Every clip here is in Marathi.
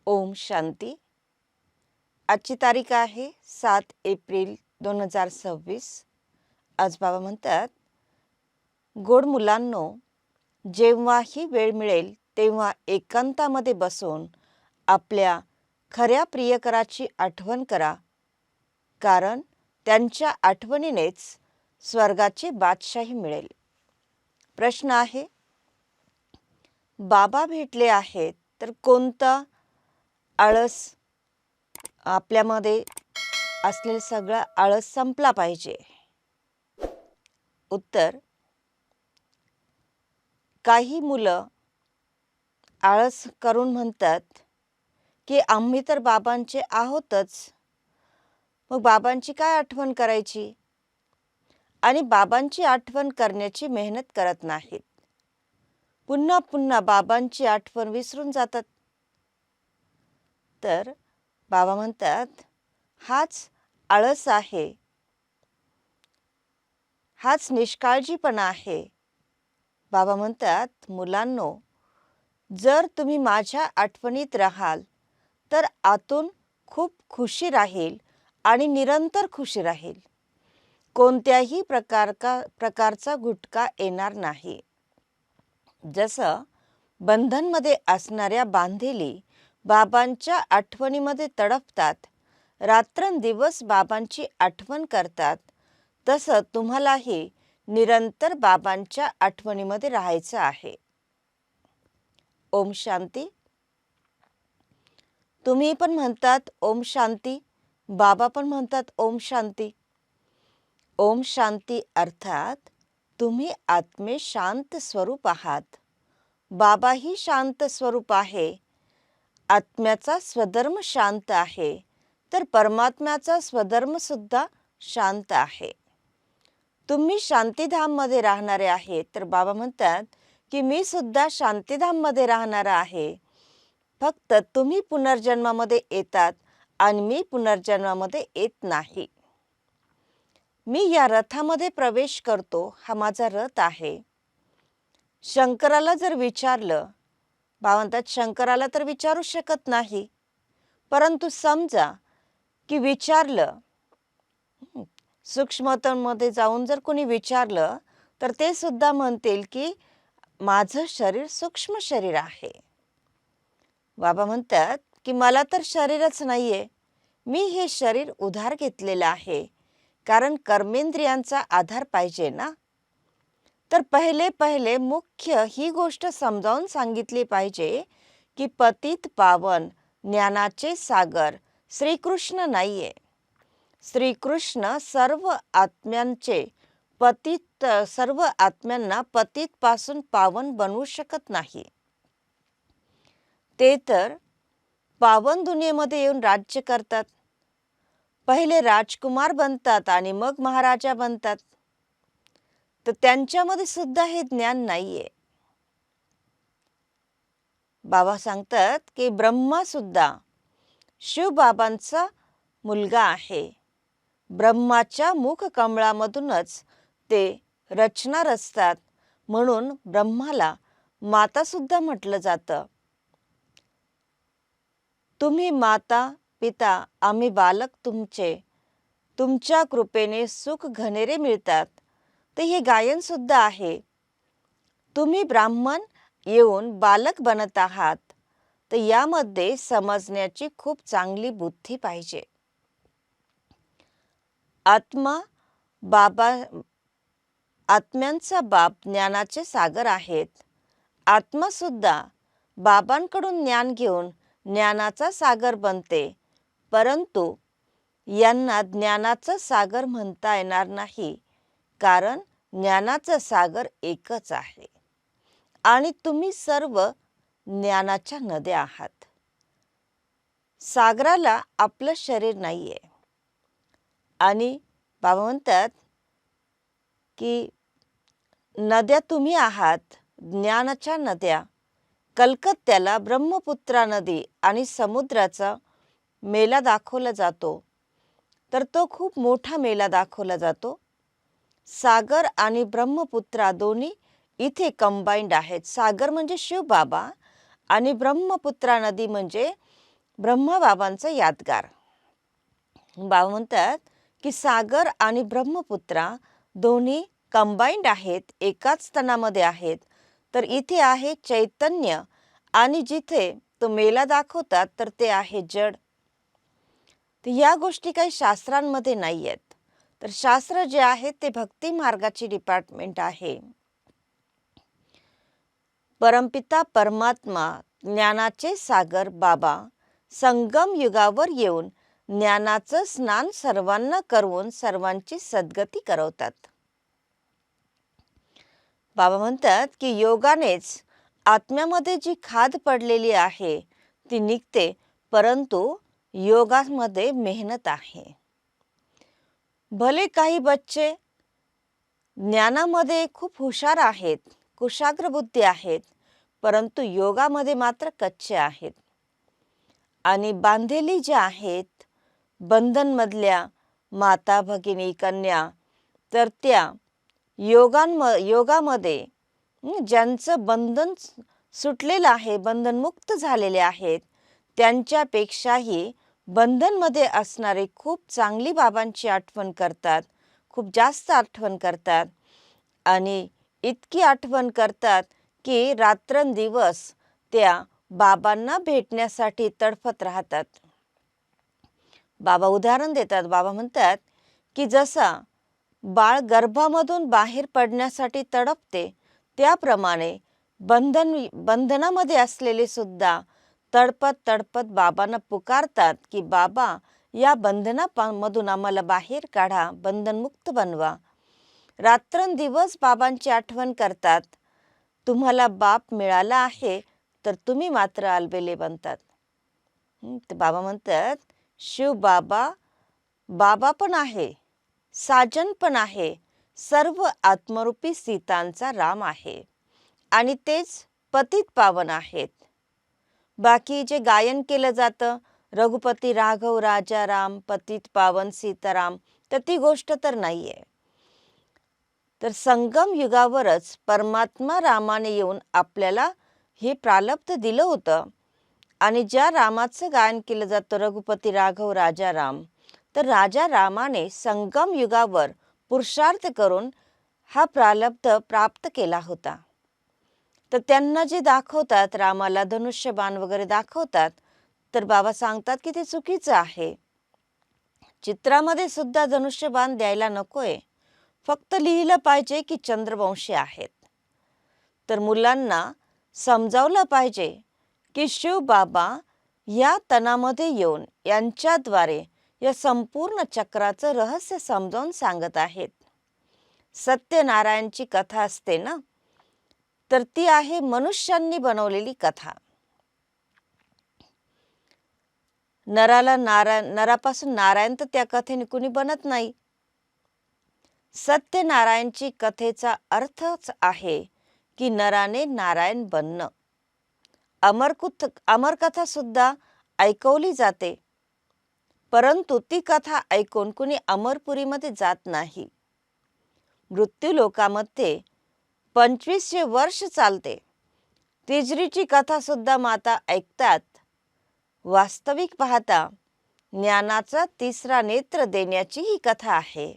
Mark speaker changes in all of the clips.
Speaker 1: ओम शांती. आजची तारीख आहे 7 एप्रिल 2026. आज बाबा म्हणतात, गोड मुलांनो, जेव्हाही वेळ मिळेल तेव्हा एकांतामध्ये बसून आपल्या खऱ्या प्रियकराची आठवण करा, कारण त्यांच्या आठवणीनेच स्वर्गाची बादशाही मिळेल. प्रश्न आहे, बाबा भेटले आहेत तर कोणता आळस आपल्यामध्ये असलेला सगळा आळस संपला पाहिजे? उत्तर, काही मुलं आळस करून म्हणतात की आम्ही तर बाबांचे आहोतच, मग बाबांची काय आठवण करायची, आणि बाबांची आठवण करण्याची मेहनत करत नाहीत. पुन्हा पुन्हा बाबांची आठवण विसरून जातात. तर बाबा म्हणतात, हाच आळस आहे, हाच निष्काळजीपणा आहे. बाबा म्हणतात, मुलांनो, जर तुम्ही माझ्या आठवणीत राहाल तर आतून खूप खुशी राहील आणि निरंतर खुशी राहील. कोणत्याही प्रकारचा गुटका येणार नाही. जसं बंधनमध्ये असणाऱ्या बांधेली बाबांच्या आठवणीमध्ये तडफतात, रात्रंदिवस बाबांची आठवण करतात, तसं तुम्हालाही निरंतर बाबांच्या आठवणीमध्ये राहायचं आहे. ओम शांती. तुम्ही पण म्हणतात ओम शांती, बाबा पण म्हणतात ओम शांती. ओम शांती अर्थात तुम्ही आत्मे शांत स्वरूप आहात. बाबाही शांत स्वरूप आहे. आत्म्याचा स्वधर्म शांत आहे, तर परमात्म्याचा स्वधर्म सुद्धा शांत आहे. तुम्ही शांतीधाममध्ये राहणारे आहे, तर बाबा म्हणतात की मी सुद्धा शांतीधाममध्ये राहणारा आहे. फक्त तुम्ही पुनर्जन्मामध्ये येतात आणि मी पुनर्जन्मामध्ये येत नाही. मी या रथामध्ये प्रवेश करतो, हा माझा रथ आहे. शंकराला जर विचारलं, बाबा म्हणतात शंकराला तर विचारू शकत नाही, परंतु समजा की विचारलं, सूक्ष्मतमध्ये जाऊन जर कोणी विचारलं तर ते सुद्धा म्हणतील की माझं शरीर सूक्ष्म शरीर आहे. बाबा म्हणतात की मला तर शरीरच नाहीये, मी हे शरीर उधार घेतलेलं आहे, कारण कर्मेंद्रियांचा आधार पाहिजे ना. तर पहिले मुख्य ही गोष्ट समजावून सांगितली पाहिजे की पतित पावन ज्ञानाचे सागर श्रीकृष्ण नाहीये. श्रीकृष्ण सर्व आत्म्यांना पतित पासून पावन बनवू शकत नाही. ते तर पावन दुनियेमध्ये येऊन राज्य करतात. पहिले राजकुमार बनतात आणि मग महाराजा बनतात. तर त्यांच्यामध्ये सुद्धा हे ज्ञान नाहीये. बाबा सांगतात की ब्रह्मा सुद्धा शिवबाबांचा मुलगा आहे. ब्रह्माच्या मुख कमळामधूनच ते रचना रचतात, म्हणून ब्रह्माला माता सुद्धा म्हटलं जातं. तुम्ही माता पिता, आम्ही बालक तुमच्या कृपेने सुख घनेरे मिळतात. तर हे गायन सुद्धा आहे. तुम्ही ब्राह्मण येऊन बालक बनत आहात, तर यामध्ये समजण्याची खूप चांगली बुद्धी पाहिजे. आत्म्यांचा बाप ज्ञानाचे सागर आहेत. आत्मा सुद्धा बाबांकडून ज्ञान घेऊन ज्ञानाचा सागर बनते, परंतु यांना ज्ञानाचा सागर म्हणता येणार नाही, कारण ज्ञानाचा सागर एकच आहे आणि तुम्ही सर्व ज्ञानाच्या नद्या आहात. सागराला आपलं शरीर नाहीये. आणि बाबा म्हणतात की नद्या तुम्ही आहात, ज्ञानाच्या नद्या. कलकत्त्याला ब्रह्मपुत्रा नदी आणि समुद्राचा मेला दाखवला जातो, तर तो खूप मोठा मेला दाखवला जातो. सागर आणि ब्रह्मपुत्रा दोन्ही इथे कंबाईंड आहेत. सागर म्हणजे शिवबाबा आणि ब्रह्मपुत्रा नदी म्हणजे ब्रह्मबाबांचं यादगार. बाबा म्हणतात की सागर आणि ब्रह्मपुत्रा दोन्ही कंबाईंड आहेत, एकाच तणामध्ये आहेत. तर इथे आहे चैतन्य आणि जिथे तो मेला दाखवतात तर ते आहे जड. तर या गोष्टी काही शास्त्रांमध्ये नाही आहेत. तर शास्त्र जे आहे ते भक्ती मार्गाची डिपार्टमेंट आहे. परमपिता परमात्मा ज्ञानाचे सागर बाबा संगम युगावर येऊन ज्ञानाचं स्नान सर्वांना करून सर्वांची सद्गती करवतात. बाबा म्हणतात की योगानेच आत्म्यामध्ये जी खाद पडलेली आहे ती निघते, परंतु योगामध्ये मेहनत आहे. भले काही बच्चे ज्ञानामध्ये खूप हुशार आहेत, कुशाग्र बुद्धी आहेत, परंतु योगामध्ये मात्र कच्चे आहेत. आणि बांधलेली ज्या आहेत बंधनमधल्या माता भगिनी कन्या, तर त्या योगामध्ये ज्यांचं बंधन सुटलेलं आहे, बंधनमुक्त झालेले आहेत, त्यांच्यापेक्षाही बंधनमध्ये असणारे खूप चांगली बाबांची आठवण करतात, खूप जास्त आठवण करतात. आणि इतकी आठवण करतात की रात्रंदिवस त्या बाबांना भेटण्यासाठी तडफत राहतात. बाबा उदाहरण देतात. बाबा म्हणतात की जसा बाळ गर्भामधून बाहेर पडण्यासाठी तडपते, त्याप्रमाणे बंधनामध्ये असलेले सुद्धा तडपत तडपत बाबांना पुकारतात की बाबा या बंधनामधून आम्हाला बाहेर काढा, बंधनमुक्त बनवा. रात्रंदिवस बाबांची आठवण करतात. तुम्हाला बाप मिळाला आहे तर तुम्ही मात्र अलबेले बनतात. तर बाबा म्हणतात शिव बाबा बाबा पण आहे, साजन पण आहे, सर्व आत्मरूपी सीतांचा राम आहे आणि तेच पतित पावन आहेत. बाकी जे गायन केलं जातं रघुपती राघव राजा राम पतित पावन सीताराम, तर ती गोष्ट तर नाहीये. तर संगम युगावरच परमात्मा रामाने येऊन आपल्याला हे प्रालब्ध दिलं होतं. आणि ज्या रामाचं गायन केलं जातं रघुपती राघव राजा राम, तर राजा रामाने संगम युगावर पुरुषार्थ करून हा प्रालब्ध प्राप्त केला होता. तर त्यांना जे दाखवतात रामाला धनुष्यबाण वगैरे दाखवतात, तर बाबा सांगतात की ते चुकीचं आहे. चित्रामध्ये सुद्धा धनुष्यबाण द्यायला नकोय, फक्त लिहिलं पाहिजे की चंद्रवंशी आहेत. तर मुलांना समजावलं पाहिजे की शिव बाबा या तणामध्ये येऊन यांच्याद्वारे या संपूर्ण चक्राचं रहस्य समजावून सांगत आहेत. सत्यनारायणची कथा असते ना, तर ती आहे मनुष्यांनी बनवलेली कथा. नरापासून नारायण तर त्या कथेने कुणी बनत नाही. सत्यनारायणची कथेचा अर्थच आहे की नराने नारायण बनणं. अमरकथा सुद्धा ऐकवली जाते, परंतु ती कथा ऐकून कुणी अमरपुरीमध्ये जात नाही. मृत्यू लोकामध्ये 2500 वर्ष चालते. तिजरीची कथा सुद्धा माता ऐकतात. वास्तविक पाहता ज्ञानाचा तिसरा नेत्र देण्याची ही कथा आहे.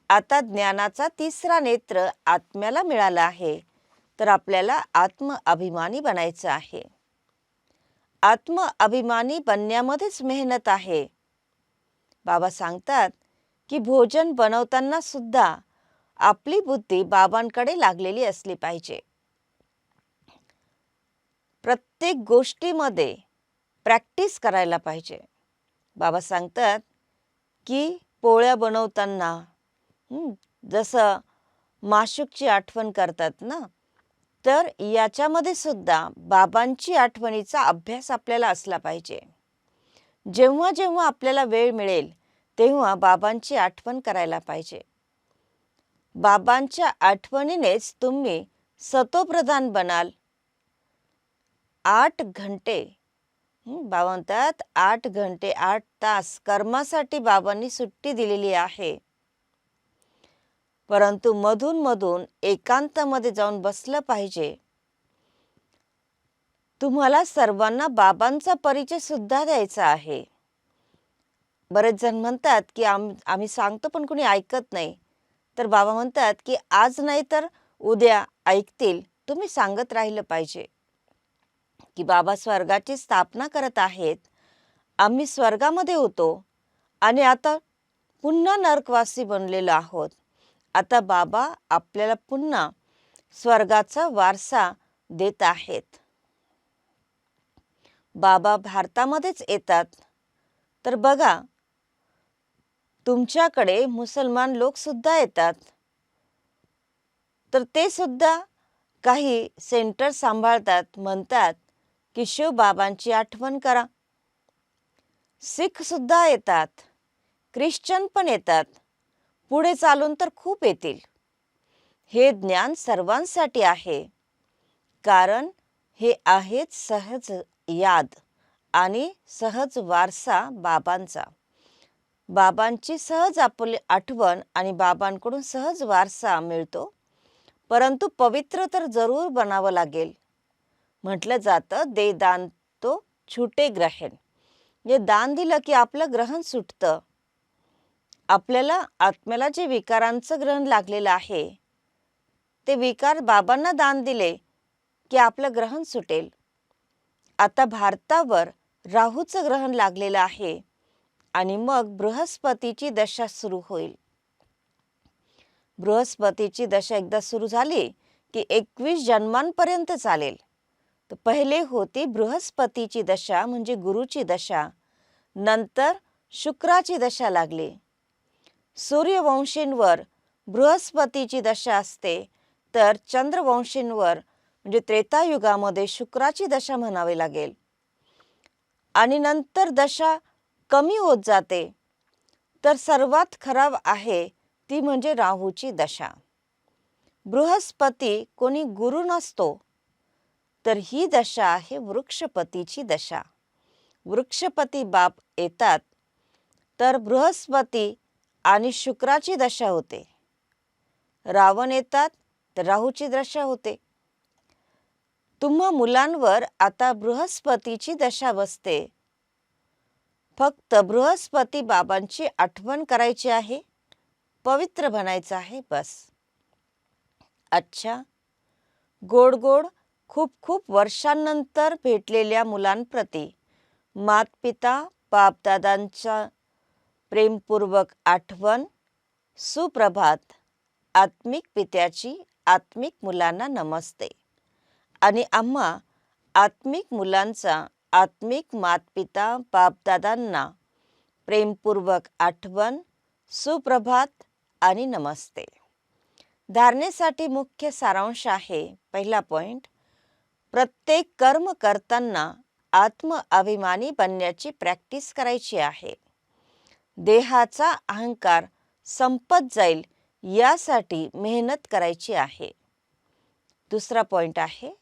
Speaker 1: आता ज्ञानाचा तिसरा नेत्र आत्म्याला मिळाला आहे, तर आपल्याला आत्म अभिमानी बनायचं आहे. आत्म अभिमानी बनण्यामध्येच मेहनत आहे. बाबा सांगतात की भोजन बनवताना सुद्धा आपली बुद्धी बाबांकडे लागलेली असली पाहिजे. प्रत्येक गोष्टीमध्ये प्रॅक्टिस करायला पाहिजे. बाबा सांगतात की पोळ्या बनवताना जसं माशूकची आठवण करतात ना, तर याच्यामध्ये सुद्धा बाबांची आठवणीचा अभ्यास आपल्याला असला पाहिजे. जेव्हा जेव्हा आपल्याला वेळ मिळेल तेव्हा बाबांची आठवण करायला पाहिजे. बाबांच्या आठवणीनेच तुम्ही सतोप्रधान बनाल. 8 घंटे बाबा म्हणतात 8 घंटे 8 तास कर्मासाठी बाबांनी सुट्टी दिलेली आहे, परंतु मधून मधून एकांतामध्ये जाऊन बसलं पाहिजे. तुम्हाला सर्वांना बाबांचा परिचय सुद्धा द्यायचा आहे. बरेच जण म्हणतात, की आम्ही सांगतो पण कुणी ऐकत नाही. तर बाबा म्हणतात, की आज नाही तर उद्या ऐकतील. तुम्ही सांगत राहिलं पाहिजे, की बाबा स्वर्गाची स्थापना करत आहेत. आम्ही स्वर्गामध्ये होतो आणि आता पुन्हा नरकवासी बनलेलो आहोत. आता बाबा आपल्याला पुन्हा स्वर्गाचा वारसा देत आहेत. बाबा भारतामध्येच येतात. तर बघा, तुमच्याकडे मुसलमान लोक सुद्धा येतात. तर ते सुद्धा काही सेंटर सांभाळतात. म्हणतात, की शिवबाबांची आठवण करा. सिख सुद्धा येतात. ख्रिश्चन पण येतात. पुढे चालून तर खूप येतील. हे ज्ञान सर्वांसाठी आहे. कारण हे आहेत सहज याद आणि सहज वारसा बाबांचा. बाबांची सहज आपली आठवण आणि बाबांकडून सहज वारसा मिळतो. परंतु पवित्र तर जरूर बनावं लागेल. म्हटलं जातं, दे दान तो छुटे ग्रहण. हे दान दिलं की आपलं ग्रहण सुटतं. आपल्याला आत्म्याला जे विकारांचं ग्रहण लागलेलं आहे, ते विकार बाबांना दान दिले की आपलं ग्रहण सुटेल. आता भारतावर राहूचं ग्रहण लागलेलं आहे आणि मग बृहस्पतीची दशा सुरू होईल. बृहस्पतीची दशा एकदा सुरू झाली की 21 जन्मांपर्यंत चालेल. तर पहिले होती बृहस्पतीची दशा म्हणजे गुरुची दशा. नंतर शुक्राची दशा लागली. सूर्यवंशींवर बृहस्पतीची दशा असते, तर चंद्रवंशींवर म्हणजे त्रेतायुगामध्ये शुक्राची दशा म्हणावी लागेल. आणि नंतर दशा कमी होत जाते. तर सर्वात खराब आहे ती म्हणजे राहूची दशा. बृहस्पती कोणी गुरु नसतो. तर ही दशा आहे वृक्षपतीची दशा. वृक्षपती बाप येतात तर बृहस्पती आणि शुक्राची दशा होते. रावण येतात तर राहूची दशा होते. तुम्हा मुलांवर आता बृहस्पतीची दशा बसते. फक्त बृहस्पती बाबांची आठवण करायची आहे, पवित्र बनायचं आहे, बस. अच्छा, गोड गोड खूप खूप वर्षांनंतर भेटलेल्या मुलांप्रती मातपिता बापदादांच्या प्रेमपूर्वक आठवण. सुप्रभात. आत्मिक पित्याची आत्मिक मुलांना नमस्ते. आणि आम्हा आत्मिक मुलांचा आत्मिक मातपिता बापदादांना प्रेमपूर्वक आठवण, सुप्रभात आणि नमस्ते. धारणेसाठी मुख्य सारांश आहे. पहिला पॉइंट, प्रत्येक कर्म करताना आत्मअभिमानी बनण्याची प्रॅक्टिस करायची आहे. देहाचा अहंकार संपत जाईल यासाठी मेहनत करायची आहे. दुसरा पॉइंट आहे,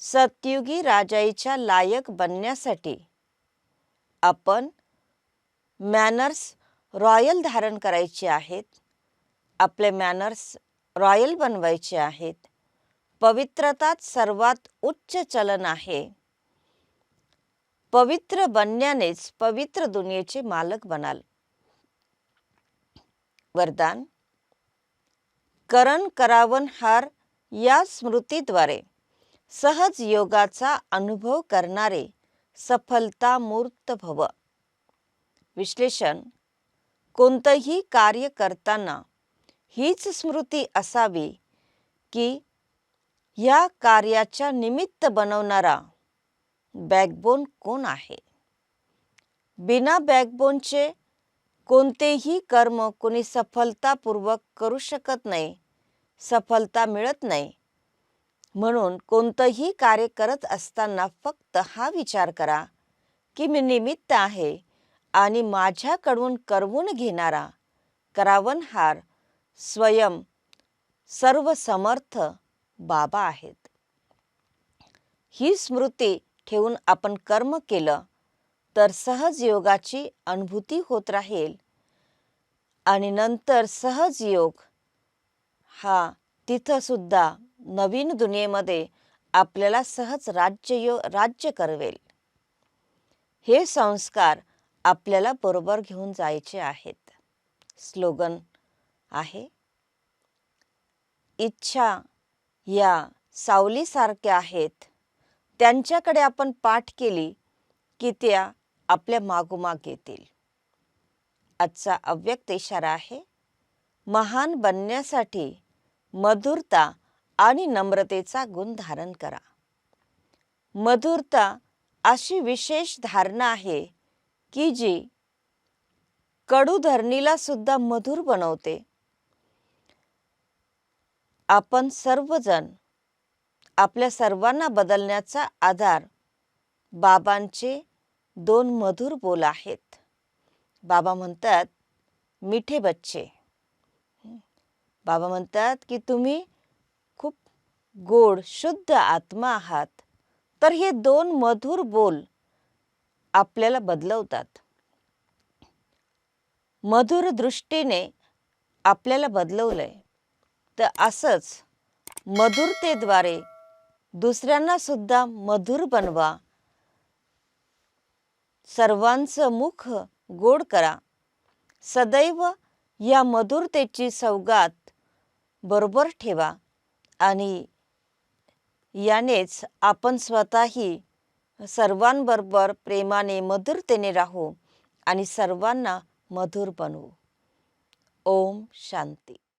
Speaker 1: सतयुगी राजाईच्या लायक बनण्यासाठी आपण मॅनर्स रॉयल धारण करायचे आहेत. आपले मॅनर्स रॉयल बनवायचे आहेत. पवित्रताच सर्वात उच्च चलन आहे. पवित्र बनण्यानेच पवित्र दुनियेचे मालक बनाल. वरदान, करण करावन हार या स्मृतीद्वारे सहज योगाचा अनुभव करणारे सफलता मूर्त भव. विश्लेषण, कोणतंही कार्य करताना हीच स्मृती असावी की या कार्याच्या निमित्त बनवणारा बॅकबोन कोण आहे. बिना बॅकबोनचे कोणतेही कर्म कोणी सफलतापूर्वक करू शकत नाही, सफलता मिळत नाही. म्हणून कोणतंही कार्य करत असताना फक्त हा विचार करा की मी निमित्त आहे आणि माझ्याकडून करवून घेणारा करावनहार स्वयं सर्व समर्थ बाबा आहेत. ही स्मृती ठेवून आपण कर्म केलं तर सहज योगाची अनुभूती होत राहील आणि नंतर सहज योग हा तिथं सुद्धा नवीन दुनियेमध्ये आपल्याला सहज राज्य करवेल. हे संस्कार आपल्याला बरोबर घेऊन जायचे आहेत. स्लोगन आहे, इच्छा या सावलीसारख्या आहेत. त्यांच्याकडे आपण पाठ केली की त्या आपल्या मागोमाग येतील. आजचा अव्यक्त इशारा आहे, महान बनण्यासाठी मधुरता आणि नम्रतेचा गुण धारण करा. मधुरता अशी विशेष धारणा आहे की जी कडू धरणीला सुद्धा मधुर बनवते. आपण सर्वजण आपल्या सर्वांना बदलण्याचा आधार बाबांचे 2 मधुर बोल आहेत. बाबा म्हणतात, मिठे बच्चे. बाबा म्हणतात की तुम्ही खूप गोड शुद्ध आत्मा आहात. तर हे 2 मधुर बोल आपल्याला बदलवतात. मधुर दृष्टीने आपल्याला बदलवलंय. तर असंच मधुरतेद्वारे दुसऱ्यांना सुद्धा मधुर बनवा. सर्वांचं मुख गोड करा. सदैव या मधुरतेची सौगात बरोबर ठेवा आणि यानेच आपण स्वतःही सर्वांबरोबर प्रेमाने मधुरतेने राहू आणि सर्वांना मधुर बनवू. ओम शांती.